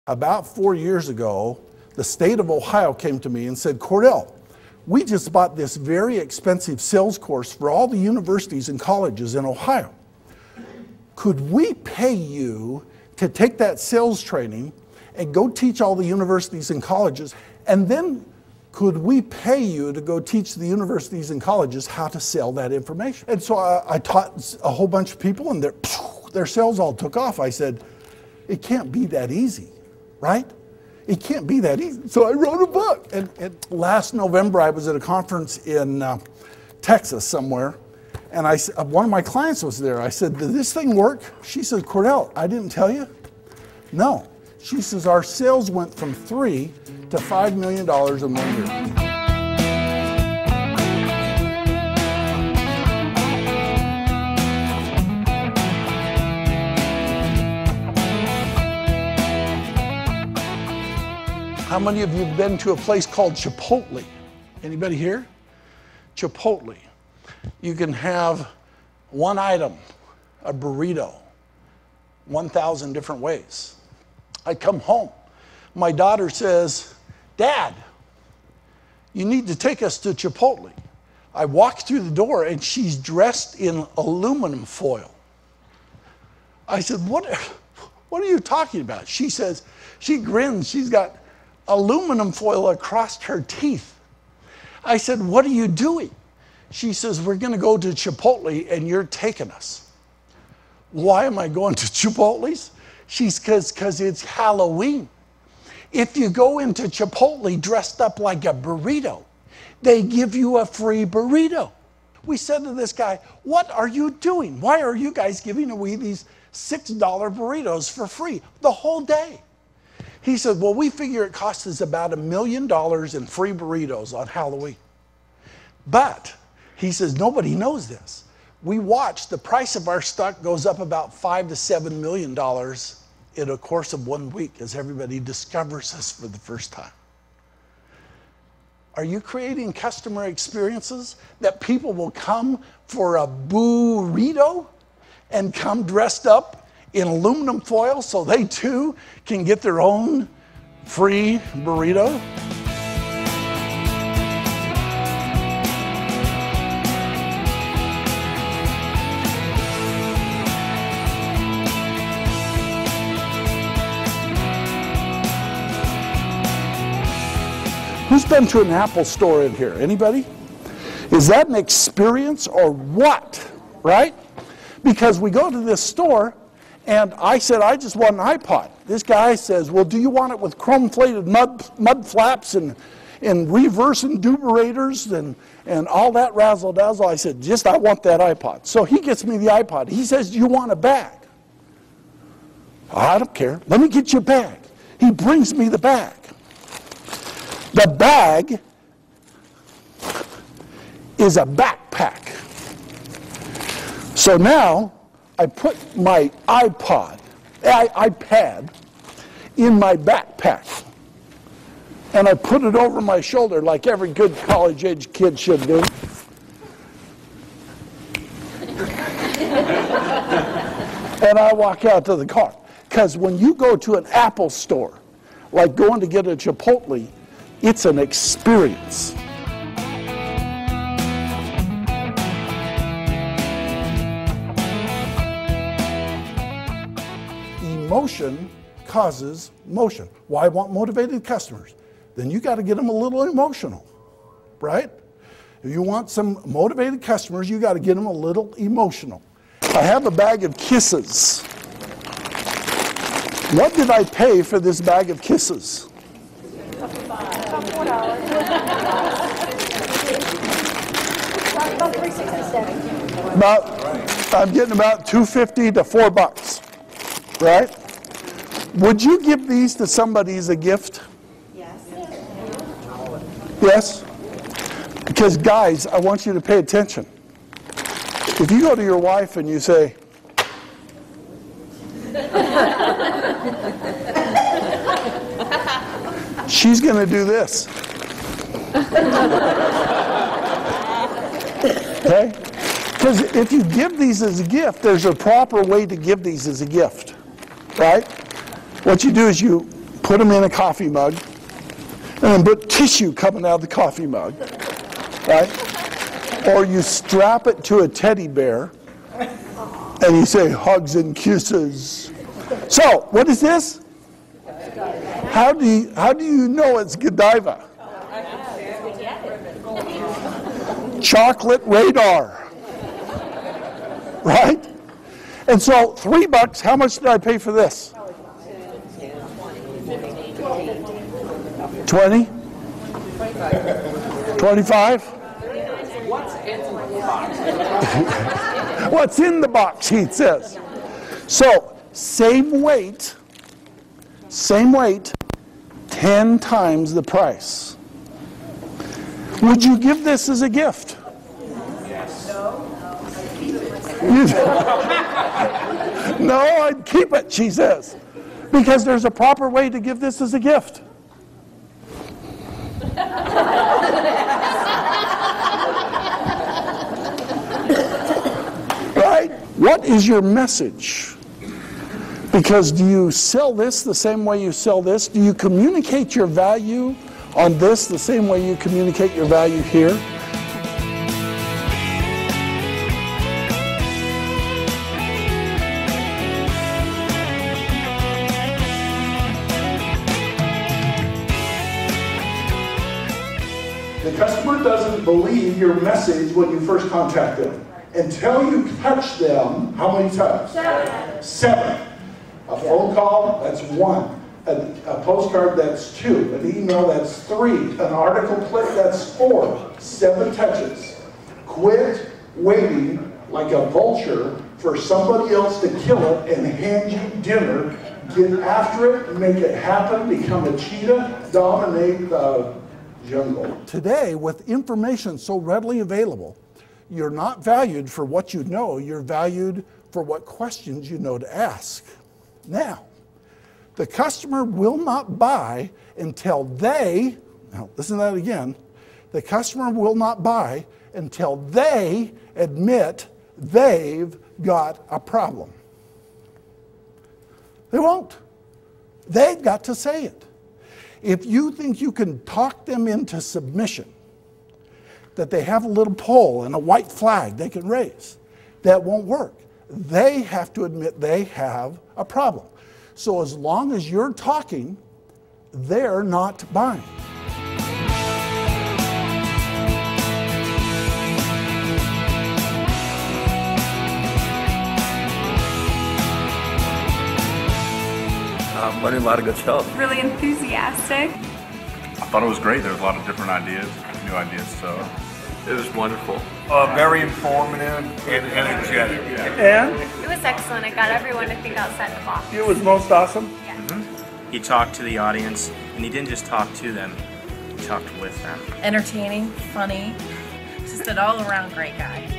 About 4 years ago, the state of Ohio came to me and said, Kordell, we just bought this very expensive sales course for all the universities and colleges in Ohio. Could we pay you to take that sales training and go teach all the universities and colleges? And then could we pay you to go teach the universities and colleges how to sell that information? And so I taught a whole bunch of people, and their sales all took off. I said, it can't be that easy, right? It can't be that easy. So I wrote a book. And last November, I was at a conference in Texas somewhere, and one of my clients was there. I said, did this thing work? She said, Kordell, I didn't tell you? No. She says, our sales went from $3 to $5 million in 1 year. How many of you have been to a place called Chipotle? Anybody here? Chipotle. You can have one item, a burrito, 1,000 different ways. I come home. My daughter says, Dad, you need to take us to Chipotle. I walk through the door and she's dressed in aluminum foil. I said, what are you talking about? She says, she grins, she's got aluminum foil across her teeth. I said, what are you doing? She says, we're going to go to Chipotle and you're taking us. Why am I going to Chipotle's? She's because it's Halloween. If you go into Chipotle dressed up like a burrito, they give you a free burrito. We said to this guy, what are you doing? Why are you guys giving away these $6 burritos for free the whole day? He said, well, we figure it costs us about $1 million in free burritos on Halloween. But he says, nobody knows this. We watch the price of our stock goes up about $5 to $7 million in a course of 1 week as everybody discovers us for the first time. Are you creating customer experiences that people will come for a burrito and come dressed up in aluminum foil so they too can get their own free burrito? Who's been to an Apple store in here? Anybody? Is that an experience or what? Right? Because we go to this store and I said, I just want an iPod. This guy says, well, do you want it with chrome-plated mud flaps and reverse induberators and all that razzle-dazzle? I said, I want that iPod. So he gets me the iPod. He says, do you want a bag? I don't care. Let me get you a bag. He brings me the bag. The bag is a backpack. So now I put my iPad in my backpack and I put it over my shoulder like every good college-age kid should do. And I walk out to the car. Because when you go to an Apple store, like going to get a Chipotle, it's an experience. Emotion causes motion. Why I want motivated customers? Then you got to get them a little emotional, right? If you want some motivated customers, you got to get them a little emotional. I have a bag of kisses. What did I pay for this bag of kisses? I'm getting about $2.50 to $4, right? Would you give these to somebody as a gift? Yes. Yes? Because guys, I want you to pay attention. If you go to your wife and you say, she's going to do this. Okay? Because if you give these as a gift, there's a proper way to give these as a gift. Right? What you do is you put them in a coffee mug, and then put tissue coming out of the coffee mug, right? Or you strap it to a teddy bear, and you say hugs and kisses. So, what is this? How do you know it's Godiva? Chocolate radar, right? And so $3, how much did I pay for this? 20? 25? What's in the box, he says. So, same weight, 10 times the price. Would you give this as a gift? Yes. No, I'd keep it, she says. Because there's a proper way to give this as a gift. Right? What is your message? Because do you sell this the same way you sell this? Do you communicate your value on this the same way you communicate your value here? The customer doesn't believe your message when you first contact them. Until you touch them, how many times? 7. 7. A phone call, that's 1. A postcard, that's 2. An email, that's 3. An article click, that's 4. 7 touches. Quit waiting like a vulture for somebody else to kill it and hand you dinner. Get after it, make it happen, become a cheetah, dominate the jungle. Today, with information so readily available, you're not valued for what you know, you're valued for what questions you know to ask. Now, the customer will not buy until they, now listen to that again, the customer will not buy until they admit they've got a problem. They won't. They've got to say it. If you think you can talk them into submission, that they have a little pole and a white flag they can raise, that won't work. They have to admit they have a problem. So as long as you're talking, they're not buying. Learning a lot of good stuff. Really enthusiastic. I thought it was great. There was a lot of different ideas, new ideas, so It was wonderful. very informative and energetic. And It was excellent. It got everyone to think outside the box. it was most awesome. Yeah. He talked to the audience, and he didn't just talk to them, he talked with them. Entertaining, funny, just an all-around great guy.